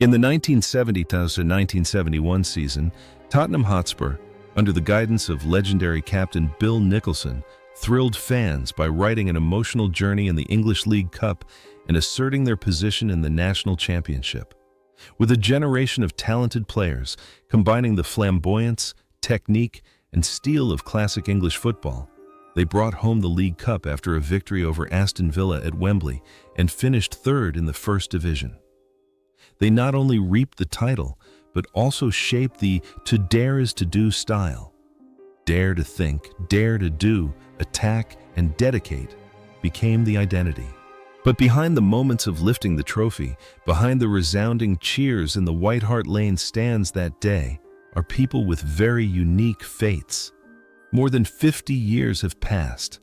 In the 1970-1971 season, Tottenham Hotspur, under the guidance of legendary captain Bill Nicholson, thrilled fans by writing an emotional journey in the English League Cup and asserting their position in the national championship. With a generation of talented players, combining the flamboyance, technique, and steel of classic English football, they brought home the League Cup after a victory over Aston Villa at Wembley and finished third in the First Division. They not only reaped the title, but also shaped the "to dare is to do" style. Dare to think, dare to do, attack, and dedicate became the identity. But behind the moments of lifting the trophy, behind the resounding cheers in the White Hart Lane stands that day, are people with very unique fates. More than 50 years have passed.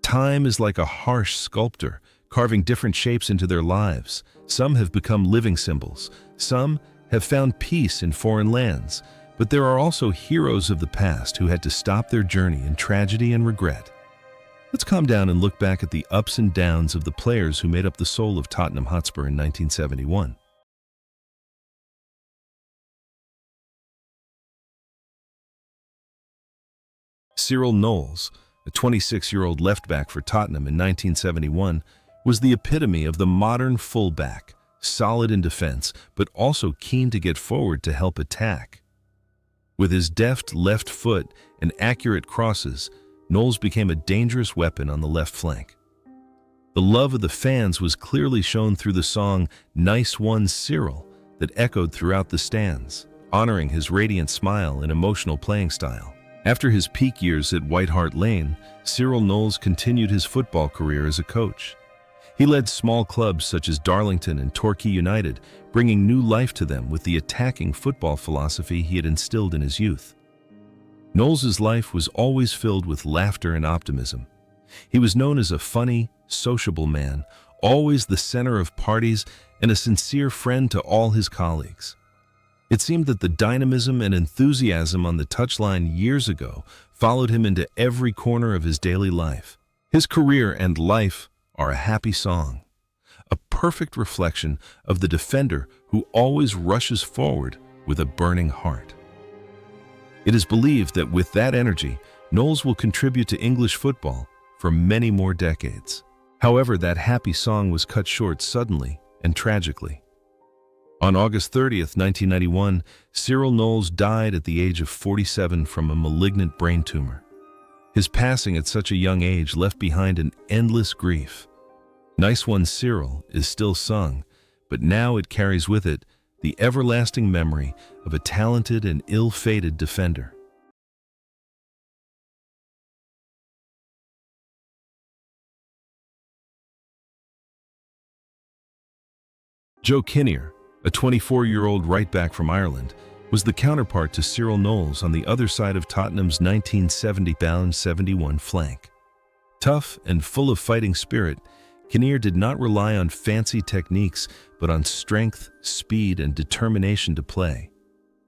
Time is like a harsh sculptor, carving different shapes into their lives. Some have become living symbols. Some have found peace in foreign lands. But there are also heroes of the past who had to stop their journey in tragedy and regret. Let's calm down and look back at the ups and downs of the players who made up the soul of Tottenham Hotspur in 1971. Cyril Knowles, a 26-year-old left-back for Tottenham in 1971, was the epitome of the modern full-back, solid in defense, but also keen to get forward to help attack. With his deft left foot and accurate crosses, Knowles became a dangerous weapon on the left flank. The love of the fans was clearly shown through the song "Nice One, Cyril" that echoed throughout the stands, honoring his radiant smile and emotional playing style. After his peak years at White Hart Lane, Cyril Knowles continued his football career as a coach. He led small clubs such as Darlington and Torquay United, bringing new life to them with the attacking football philosophy he had instilled in his youth. Knowles' life was always filled with laughter and optimism. He was known as a funny, sociable man, always the center of parties and a sincere friend to all his colleagues. It seemed that the dynamism and enthusiasm on the touchline years ago followed him into every corner of his daily life. His career and life are a happy song, a perfect reflection of the defender who always rushes forward with a burning heart. It is believed that with that energy, Knowles will contribute to English football for many more decades. However, that happy song was cut short suddenly and tragically. On August 30th, 1991, Cyril Knowles died at the age of 47 from a malignant brain tumor. His passing at such a young age left behind an endless grief. "Nice One, Cyril" is still sung, but now it carries with it the everlasting memory of a talented and ill-fated defender. Joe Kinnear, a 24-year-old right-back from Ireland, was the counterpart to Cyril Knowles on the other side of Tottenham's 1970-71 flank. Tough and full of fighting spirit, Kinnear did not rely on fancy techniques, but on strength, speed, and determination to play.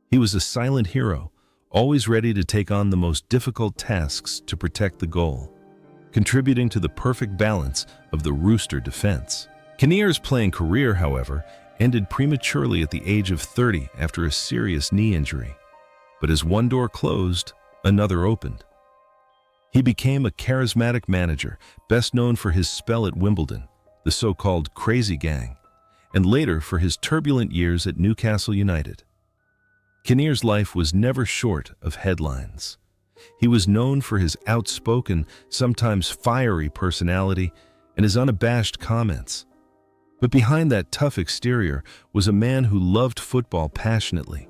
He was a silent hero, always ready to take on the most difficult tasks to protect the goal, contributing to the perfect balance of the Rooster defense. Kinnear's playing career, however, ended prematurely at the age of 30 after a serious knee injury. But as one door closed, another opened. He became a charismatic manager, best known for his spell at Wimbledon, the so-called Crazy Gang, and later for his turbulent years at Newcastle United. Kinnear's life was never short of headlines. He was known for his outspoken, sometimes fiery personality and his unabashed comments. But behind that tough exterior was a man who loved football passionately,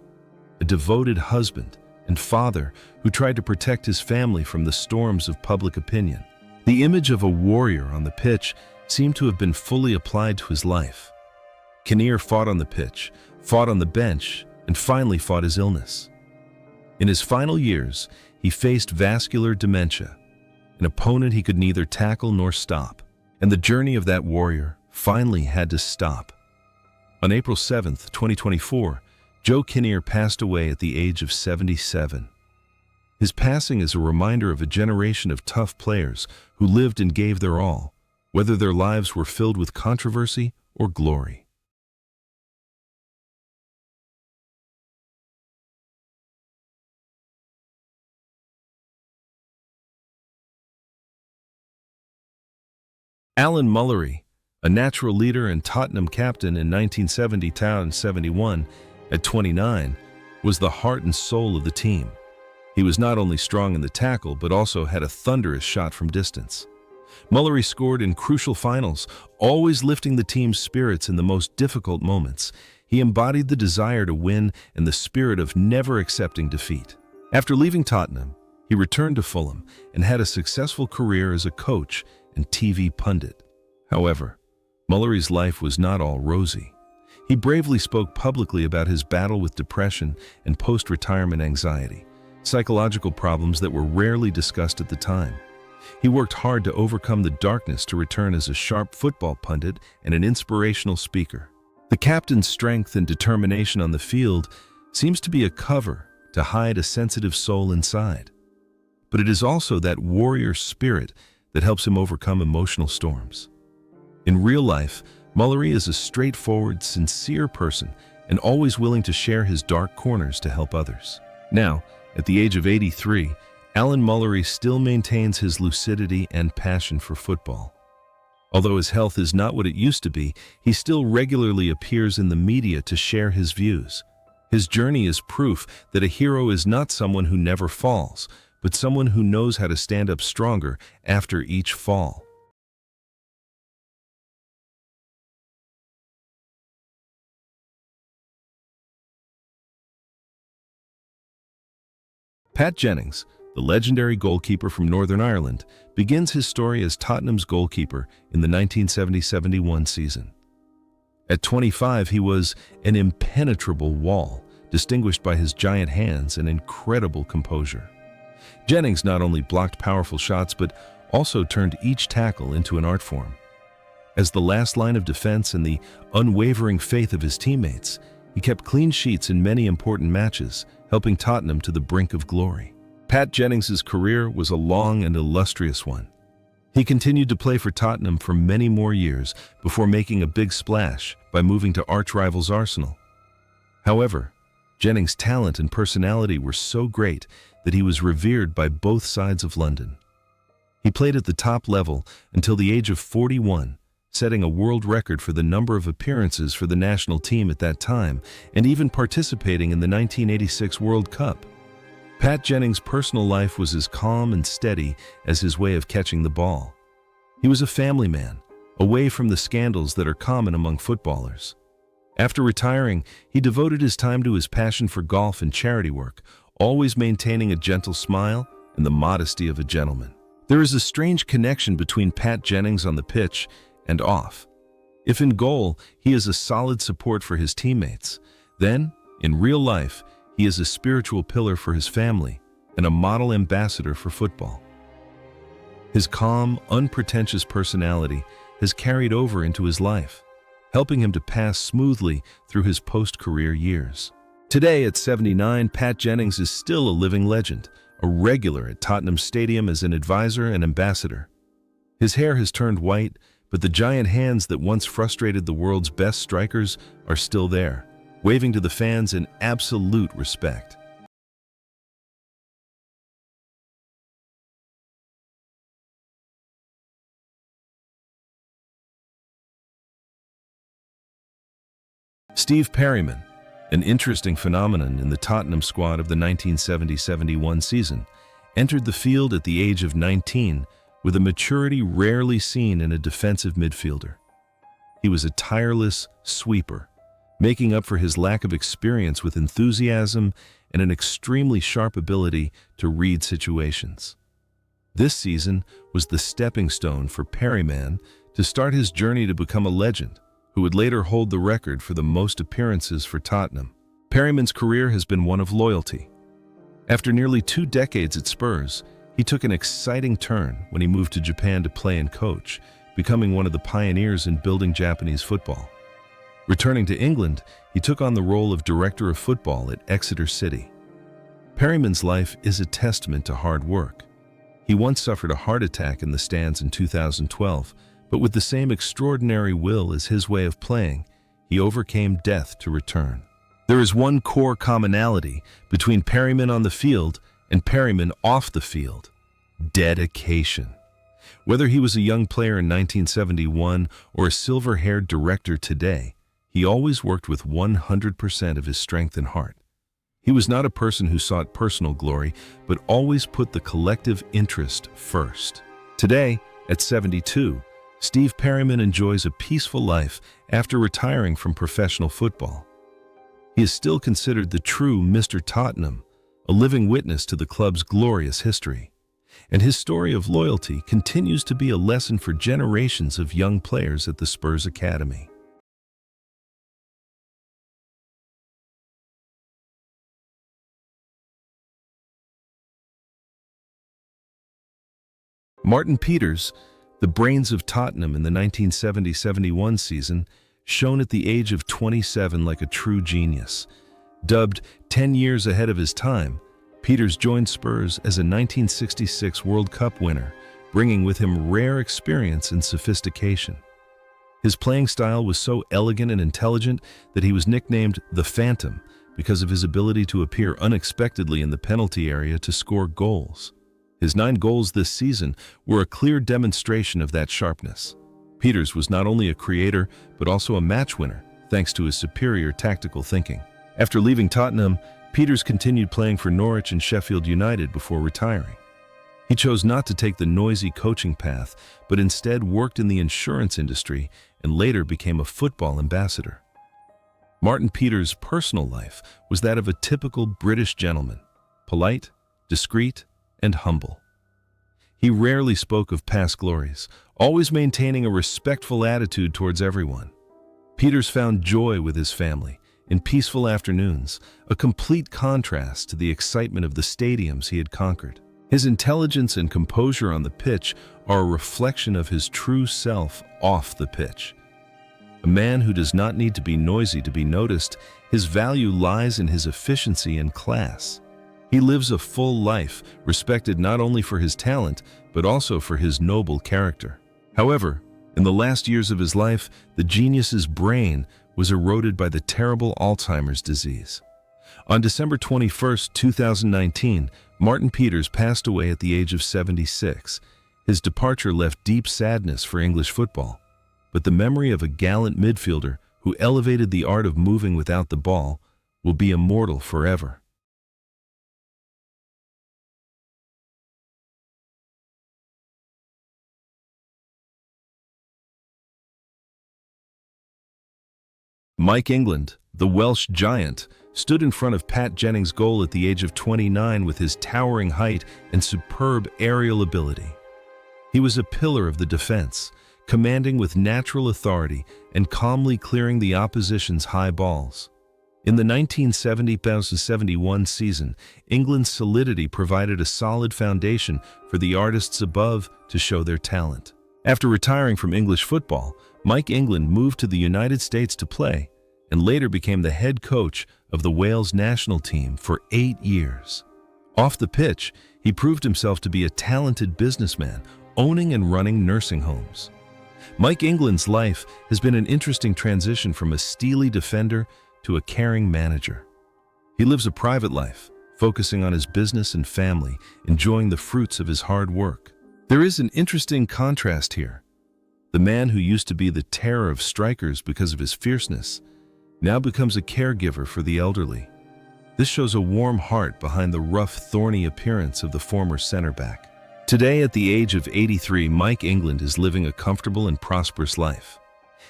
a devoted husband and father who tried to protect his family from the storms of public opinion. The image of a warrior on the pitch seemed to have been fully applied to his life. Kinnear fought on the pitch, fought on the bench, and finally fought his illness. In his final years, he faced vascular dementia, an opponent he could neither tackle nor stop, and the journey of that warrior finally had to stop. On April 7, 2024, Joe Kinnear passed away at the age of 77. His passing is a reminder of a generation of tough players who lived and gave their all, whether their lives were filled with controversy or glory. Alan Mullery, a natural leader and Tottenham captain in 1970-71, at 29, was the heart and soul of the team. He was not only strong in the tackle, but also had a thunderous shot from distance. Mullery scored in crucial finals, always lifting the team's spirits in the most difficult moments. He embodied the desire to win and the spirit of never accepting defeat. After leaving Tottenham, he returned to Fulham and had a successful career as a coach and TV pundit. However, Mullery's life was not all rosy. He bravely spoke publicly about his battle with depression and post-retirement anxiety, psychological problems that were rarely discussed at the time. He worked hard to overcome the darkness to return as a sharp football pundit and an inspirational speaker. The captain's strength and determination on the field seems to be a cover to hide a sensitive soul inside. But it is also that warrior spirit that helps him overcome emotional storms. In real life, Mullery is a straightforward, sincere person and always willing to share his dark corners to help others. Now, at the age of 83, Alan Mullery still maintains his lucidity and passion for football. Although his health is not what it used to be, he still regularly appears in the media to share his views. His journey is proof that a hero is not someone who never falls, but someone who knows how to stand up stronger after each fall. Pat Jennings, the legendary goalkeeper from Northern Ireland, begins his story as Tottenham's goalkeeper in the 1970-71 season. At 25, he was an impenetrable wall, distinguished by his giant hands and incredible composure. Jennings not only blocked powerful shots, but also turned each tackle into an art form. As the last line of defense and the unwavering faith of his teammates, he kept clean sheets in many important matches, helping Tottenham to the brink of glory. Pat Jennings' career was a long and illustrious one. He continued to play for Tottenham for many more years before making a big splash by moving to arch-rivals Arsenal. However, Jennings' talent and personality were so great that he was revered by both sides of London. He played at the top level until the age of 41, setting a world record for the number of appearances for the national team at that time, and even participating in the 1986 World Cup. Pat Jennings' personal life was as calm and steady as his way of catching the ball. He was a family man, away from the scandals that are common among footballers. After retiring, he devoted his time to his passion for golf and charity work, always maintaining a gentle smile and the modesty of a gentleman. There is a strange connection between Pat Jennings on the pitch and off. If in goal, he is a solid support for his teammates, then, in real life, he is a spiritual pillar for his family and a model ambassador for football. His calm, unpretentious personality has carried over into his life, helping him to pass smoothly through his post-career years. Today, at 79, Pat Jennings is still a living legend, a regular at Tottenham Stadium as an advisor and ambassador. His hair has turned white, but the giant hands that once frustrated the world's best strikers are still there, waving to the fans in absolute respect. Steve Perryman, an interesting phenomenon in the Tottenham squad of the 1970-71 season, entered the field at the age of 19 with a maturity rarely seen in a defensive midfielder. He was a tireless sweeper, making up for his lack of experience with enthusiasm and an extremely sharp ability to read situations. This season was the stepping stone for Perryman to start his journey to become a legend, who would later hold the record for the most appearances for Tottenham. Perryman's career has been one of loyalty. After nearly 2 decades at Spurs, he took an exciting turn when he moved to Japan to play and coach, becoming one of the pioneers in building Japanese football. Returning to England, he took on the role of director of football at Exeter City. Perryman's life is a testament to hard work. He once suffered a heart attack in the stands in 2012, but with the same extraordinary will as his way of playing, he overcame death to return. There is one core commonality between Perryman on the field and Perryman off the field: dedication. Whether he was a young player in 1971 or a silver-haired director today, he always worked with 100% of his strength and heart. He was not a person who sought personal glory, but always put the collective interest first. Today, at 72, Steve Perryman enjoys a peaceful life after retiring from professional football. He is still considered the true Mr. Tottenham, a living witness to the club's glorious history. And his story of loyalty continues to be a lesson for generations of young players at the Spurs Academy. Martin Peters, the brains of Tottenham in the 1970-71 season, shone at the age of 27 like a true genius. Dubbed 10 years ahead of his time, Peters joined Spurs as a 1966 World Cup winner, bringing with him rare experience and sophistication. His playing style was so elegant and intelligent that he was nicknamed the Phantom because of his ability to appear unexpectedly in the penalty area to score goals. His 9 goals this season were a clear demonstration of that sharpness. Peters was not only a creator, but also a match winner, thanks to his superior tactical thinking. After leaving Tottenham, Peters continued playing for Norwich and Sheffield United before retiring. He chose not to take the noisy coaching path, but instead worked in the insurance industry and later became a football ambassador. Martin Peters' personal life was that of a typical British gentleman, polite, discreet, and humble. He rarely spoke of past glories, always maintaining a respectful attitude towards everyone. Peters found joy with his family, in peaceful afternoons, a complete contrast to the excitement of the stadiums he had conquered. His intelligence and composure on the pitch are a reflection of his true self off the pitch. A man who does not need to be noisy to be noticed, his value lies in his efficiency and class. He lives a full life, respected not only for his talent, but also for his noble character. However, in the last years of his life, the genius's brain was eroded by the terrible Alzheimer's disease. On December 21, 2019, Martin Peters passed away at the age of 76. His departure left deep sadness for English football, but the memory of a gallant midfielder who elevated the art of moving without the ball will be immortal forever. Mike England, the Welsh giant, stood in front of Pat Jennings' goal at the age of 29 with his towering height and superb aerial ability. He was a pillar of the defense, commanding with natural authority and calmly clearing the opposition's high balls. In the 1970-71 season, England's solidity provided a solid foundation for the artists above to show their talent. After retiring from English football, Mike England moved to the United States to play and later became the head coach of the Wales national team for 8 years. Off the pitch, he proved himself to be a talented businessman, owning and running nursing homes. Mike England's life has been an interesting transition from a steely defender to a caring manager. He lives a private life, focusing on his business and family, enjoying the fruits of his hard work. There is an interesting contrast here. The man who used to be the terror of strikers because of his fierceness now becomes a caregiver for the elderly. This shows a warm heart behind the rough, thorny appearance of the former center back. Today, at the age of 83, Mike England is living a comfortable and prosperous life.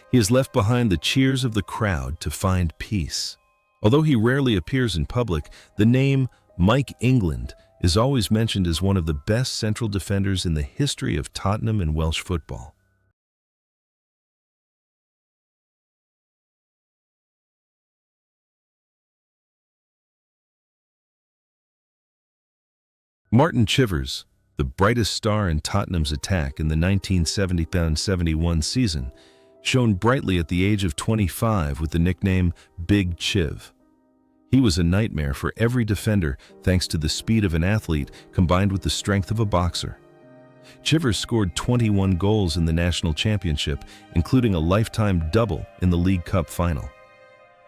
He has left behind the cheers of the crowd to find peace. Although he rarely appears in public, the name Mike England is always mentioned as one of the best central defenders in the history of Tottenham and Welsh football. Martin Chivers, the brightest star in Tottenham's attack in the 1970-71 season, shone brightly at the age of 25 with the nickname Big Chiv. He was a nightmare for every defender thanks to the speed of an athlete combined with the strength of a boxer. Chivers scored 21 goals in the national championship, including a lifetime double in the League Cup final.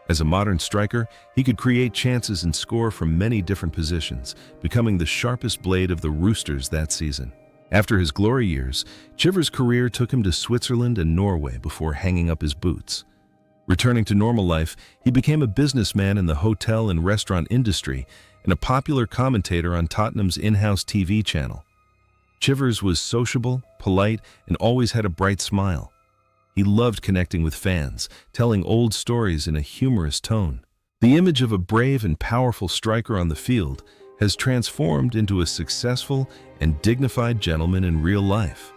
As a modern striker, he could create chances and score from many different positions, becoming the sharpest blade of the Roosters that season. After his glory years, Chiv's career took him to Switzerland and Norway before hanging up his boots. Returning to normal life, he became a businessman in the hotel and restaurant industry and a popular commentator on Tottenham's in-house TV channel. Chivers was sociable, polite, and always had a bright smile. He loved connecting with fans, telling old stories in a humorous tone. The image of a brave and powerful striker on the field has transformed into a successful and dignified gentleman in real life.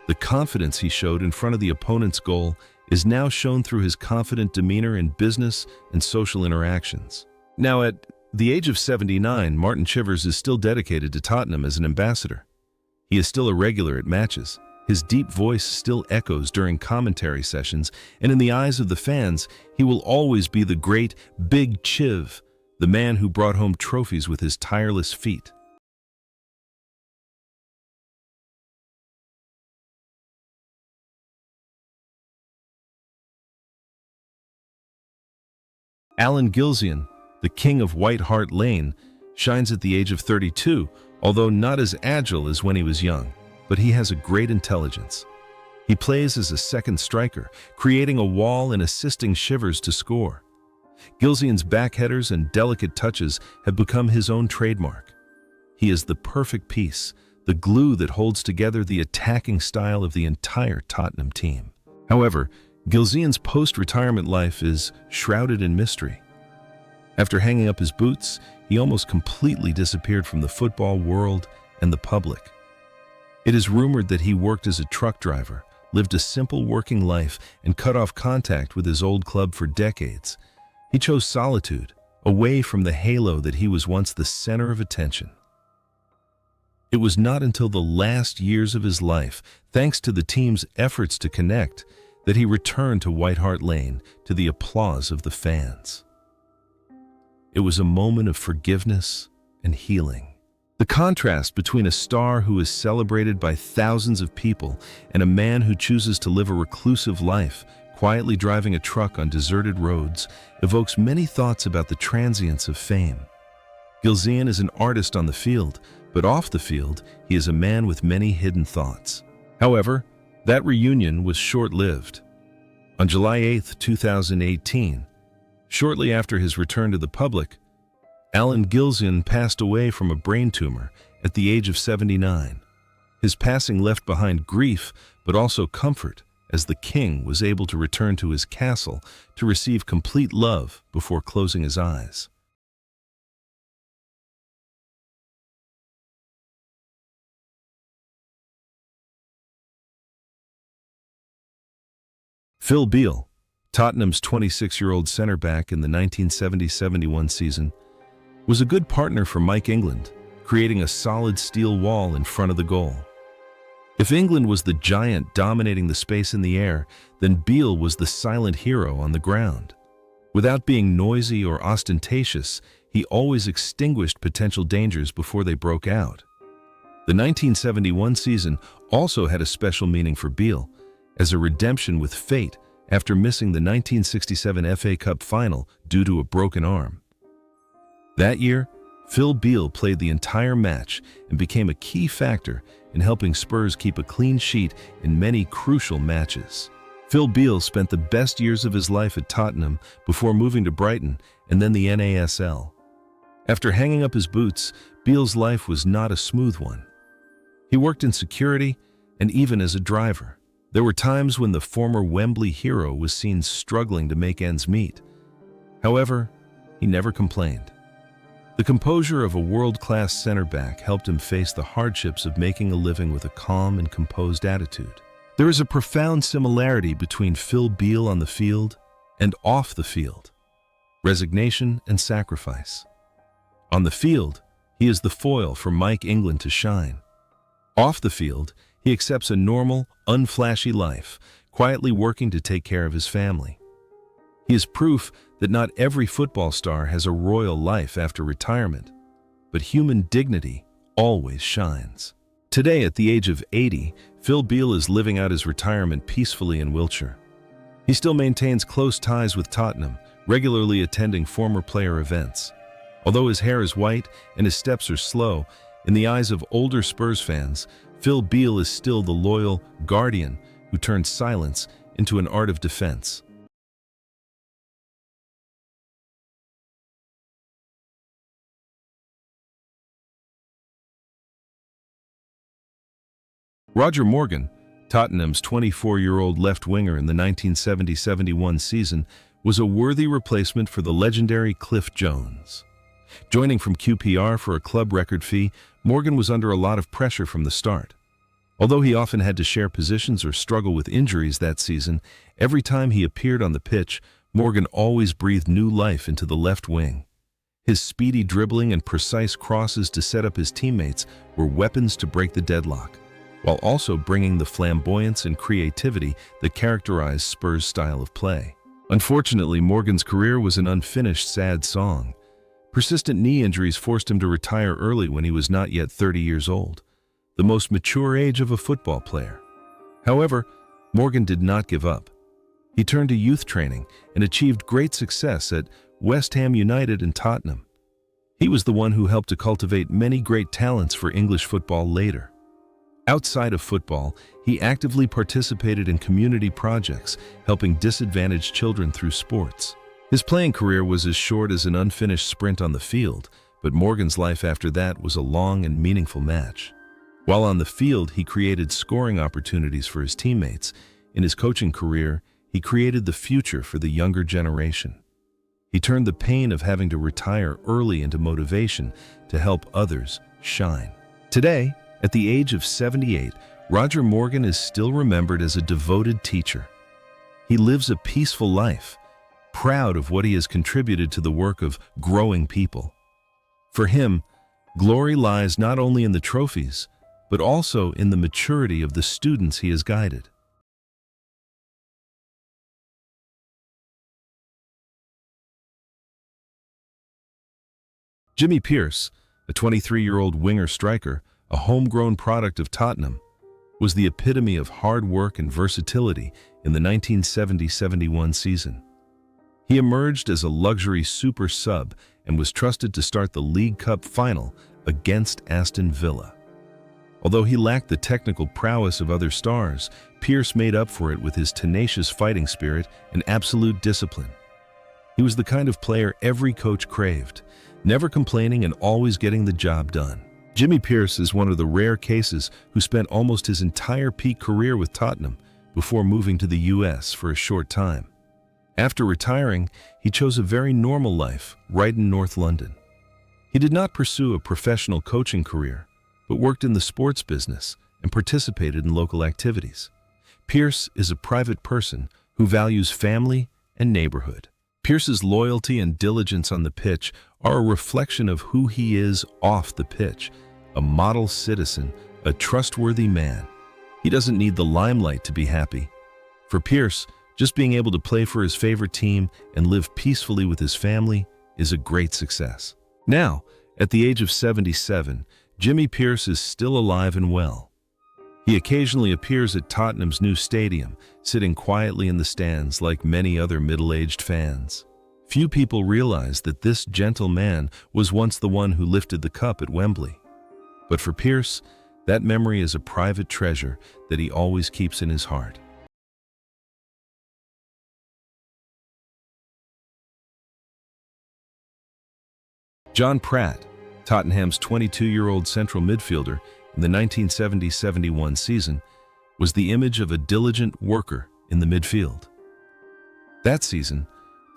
The confidence he showed in front of the opponent's goal is now shown through his confident demeanor in business and social interactions. Now, at the age of 79, Martin Chivers is still dedicated to Tottenham as an ambassador. He is still a regular at matches. His deep voice still echoes during commentary sessions, and in the eyes of the fans, he will always be the great Big Chiv, the man who brought home trophies with his tireless feet. Alan Gilzean, the king of White Hart Lane, shines at the age of 32, although not as agile as when he was young, but he has a great intelligence. He plays as a second striker, creating a wall and assisting Chivers to score. Gilzean's backheaders and delicate touches have become his own trademark. He is the perfect piece, the glue that holds together the attacking style of the entire Tottenham team. However, Gilzean's post-retirement life is shrouded in mystery. After hanging up his boots, he almost completely disappeared from the football world and the public. It is rumored that he worked as a truck driver, lived a simple working life, and cut off contact with his old club for decades. He chose solitude, away from the halo that he was once the center of attention. It was not until the last years of his life, thanks to the team's efforts to connect, that he returned to White Hart Lane to the applause of the fans. It was a moment of forgiveness and healing. The contrast between a star who is celebrated by thousands of people and a man who chooses to live a reclusive life, quietly driving a truck on deserted roads, evokes many thoughts about the transience of fame. Gilzean is an artist on the field, but off the field, he is a man with many hidden thoughts. However, that reunion was short-lived. On July 8, 2018, shortly after his return to the public, Alan Gilzean passed away from a brain tumor at the age of 79. His passing left behind grief, but also comfort, as the king was able to return to his castle to receive complete love before closing his eyes. Phil Beal, Tottenham's 26-year-old centre-back in the 1970-71 season, was a good partner for Mike England, creating a solid steel wall in front of the goal. If England was the giant dominating the space in the air, then Beal was the silent hero on the ground. Without being noisy or ostentatious, he always extinguished potential dangers before they broke out. The 1971 season also had a special meaning for Beal, as a redemption with fate after missing the 1967 FA Cup final due to a broken arm. That year, Phil Beal played the entire match and became a key factor in helping Spurs keep a clean sheet in many crucial matches. Phil Beal spent the best years of his life at Tottenham before moving to Brighton and then the NASL. After hanging up his boots, Beal's life was not a smooth one. He worked in security and even as a driver. There were times when the former Wembley hero was seen struggling to make ends meet. However, he never complained. The composure of a world-class center-back helped him face the hardships of making a living with a calm and composed attitude. There is a profound similarity between Phil Beal on the field and off the field: resignation and sacrifice. On the field, he is the foil for Mike England to shine. Off the field, he accepts a normal, unflashy life, quietly working to take care of his family. He is proof that not every football star has a royal life after retirement, but human dignity always shines. Today, at the age of 80, Phil Beal is living out his retirement peacefully in Wiltshire. He still maintains close ties with Tottenham, regularly attending former player events. Although his hair is white and his steps are slow, in the eyes of older Spurs fans, Phil Beal is still the loyal guardian who turned silence into an art of defense. Roger Morgan, Tottenham's 24-year-old left winger in the 1970-71 season, was a worthy replacement for the legendary Cliff Jones. Joining from QPR for a club record fee, Morgan was under a lot of pressure from the start. Although he often had to share positions or struggle with injuries that season, every time he appeared on the pitch, Morgan always breathed new life into the left wing. His speedy dribbling and precise crosses to set up his teammates were weapons to break the deadlock, while also bringing the flamboyance and creativity that characterized Spurs' style of play. Unfortunately, Morgan's career was an unfinished, sad song. Persistent knee injuries forced him to retire early when he was not yet 30 years old, the most mature age of a football player. However, Morgan did not give up. He turned to youth training and achieved great success at West Ham United and Tottenham. He was the one who helped to cultivate many great talents for English football later. Outside of football, he actively participated in community projects, helping disadvantaged children through sports. His playing career was as short as an unfinished sprint on the field, but Morgan's life after that was a long and meaningful match. While on the field, he created scoring opportunities for his teammates. In his coaching career, he created the future for the younger generation. He turned the pain of having to retire early into motivation to help others shine. Today, at the age of 78, Roger Morgan is still remembered as a devoted teacher. He lives a peaceful life, proud of what he has contributed to the work of growing people. For him, glory lies not only in the trophies, but also in the maturity of the students he has guided. Jimmy Pearce, a 23-year-old winger striker, a homegrown product of Tottenham, was the epitome of hard work and versatility in the 1970-71 season. He emerged as a luxury super sub and was trusted to start the League Cup final against Aston Villa. Although he lacked the technical prowess of other stars, Pearce made up for it with his tenacious fighting spirit and absolute discipline. He was the kind of player every coach craved, never complaining and always getting the job done. Jimmy Pearce is one of the rare cases who spent almost his entire peak career with Tottenham before moving to the US for a short time. After retiring, he chose a very normal life right in North London. He did not pursue a professional coaching career, but worked in the sports business and participated in local activities. Pearce is a private person who values family and neighborhood. Pearce's loyalty and diligence on the pitch are a reflection of who he is off the pitch, a model citizen, a trustworthy man. He doesn't need the limelight to be happy. For Pearce, just being able to play for his favorite team and live peacefully with his family is a great success. Now, at the age of 77, Jimmy Pearce is still alive and well. He occasionally appears at Tottenham's new stadium, sitting quietly in the stands like many other middle-aged fans. Few people realize that this gentle man was once the one who lifted the cup at Wembley. But for Pearce, that memory is a private treasure that he always keeps in his heart. John Pratt, Tottenham's 22-year-old central midfielder in the 1970-71 season, was the image of a diligent worker in the midfield. That season,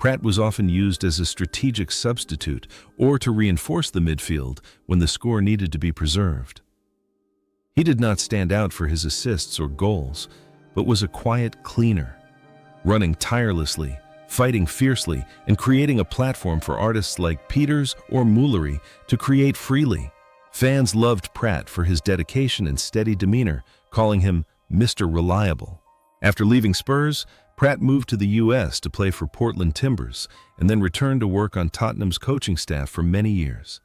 Pratt was often used as a strategic substitute or to reinforce the midfield when the score needed to be preserved. He did not stand out for his assists or goals, but was a quiet cleaner, running tirelessly, fighting fiercely, and creating a platform for artists like Pearce or Mullery to create freely. Fans loved Pratt for his dedication and steady demeanor, calling him Mr. Reliable. After leaving Spurs, Pratt moved to the US to play for Portland Timbers and then returned to work on Tottenham's coaching staff for many years.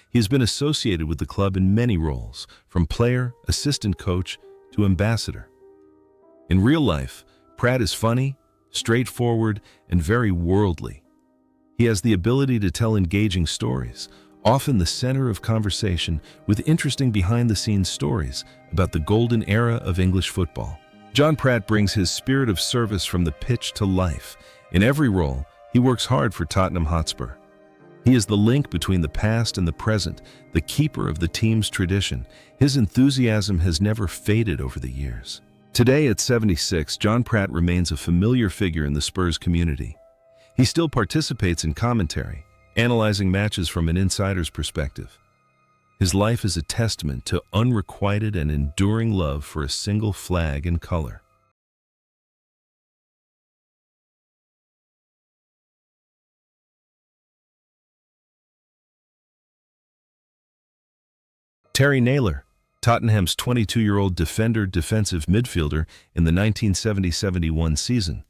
He has been associated with the club in many roles, from player, assistant coach, to ambassador. In real life, Pratt is funny, straightforward, and very worldly. He has the ability to tell engaging stories, often the center of conversation with interesting behind-the-scenes stories about the golden era of English football. John Pratt brings his spirit of service from the pitch to life. In every role, he works hard for Tottenham Hotspur. He is the link between the past and the present, the keeper of the team's tradition. His enthusiasm has never faded over the years. Today at 76, John Pratt remains a familiar figure in the Spurs community. He still participates in commentary, analyzing matches from an insider's perspective. His life is a testament to unrequited and enduring love for a single flag and color. Terry Naylor, Tottenham's 22-year-old defensive midfielder in the 1970-71 season,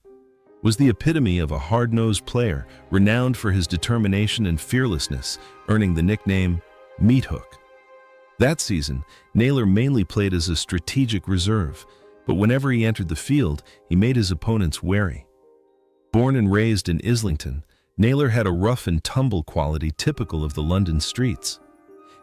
was the epitome of a hard-nosed player renowned for his determination and fearlessness, earning the nickname Meat Hook. That season, Naylor mainly played as a strategic reserve, but whenever he entered the field, he made his opponents wary. Born and raised in Islington, Naylor had a rough-and-tumble quality typical of the London streets.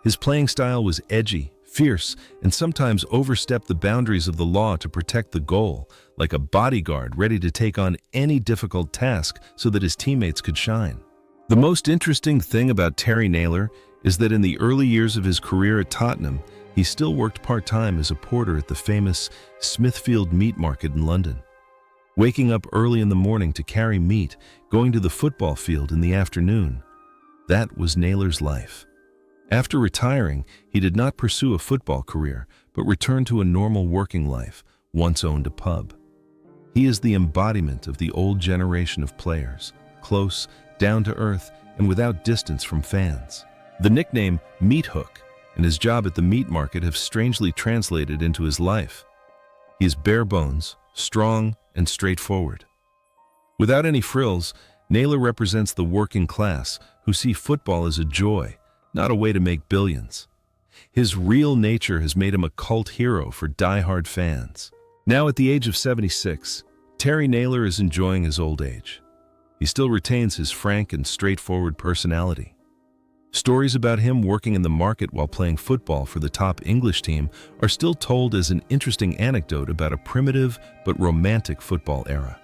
His playing style was edgy, fierce, and sometimes overstepped the boundaries of the law to protect the goal, like a bodyguard ready to take on any difficult task so that his teammates could shine. The most interesting thing about Terry Naylor is that in the early years of his career at Tottenham, he still worked part-time as a porter at the famous Smithfield Meat Market in London. Waking up early in the morning to carry meat, going to the football field in the afternoon, that was Naylor's life. After retiring, he did not pursue a football career, but returned to a normal working life, once owned a pub. He is the embodiment of the old generation of players, close, down to earth, and without distance from fans. The nickname Meat Hook and his job at the meat market have strangely translated into his life. He is bare bones, strong, and straightforward. Without any frills, Naylor represents the working class who see football as a joy, not a way to make billions. His real nature has made him a cult hero for die-hard fans. Now at the age of 76, Terry Naylor is enjoying his old age. He still retains his frank and straightforward personality. Stories about him working in the market while playing football for the top English team are still told as an interesting anecdote about a primitive but romantic football era.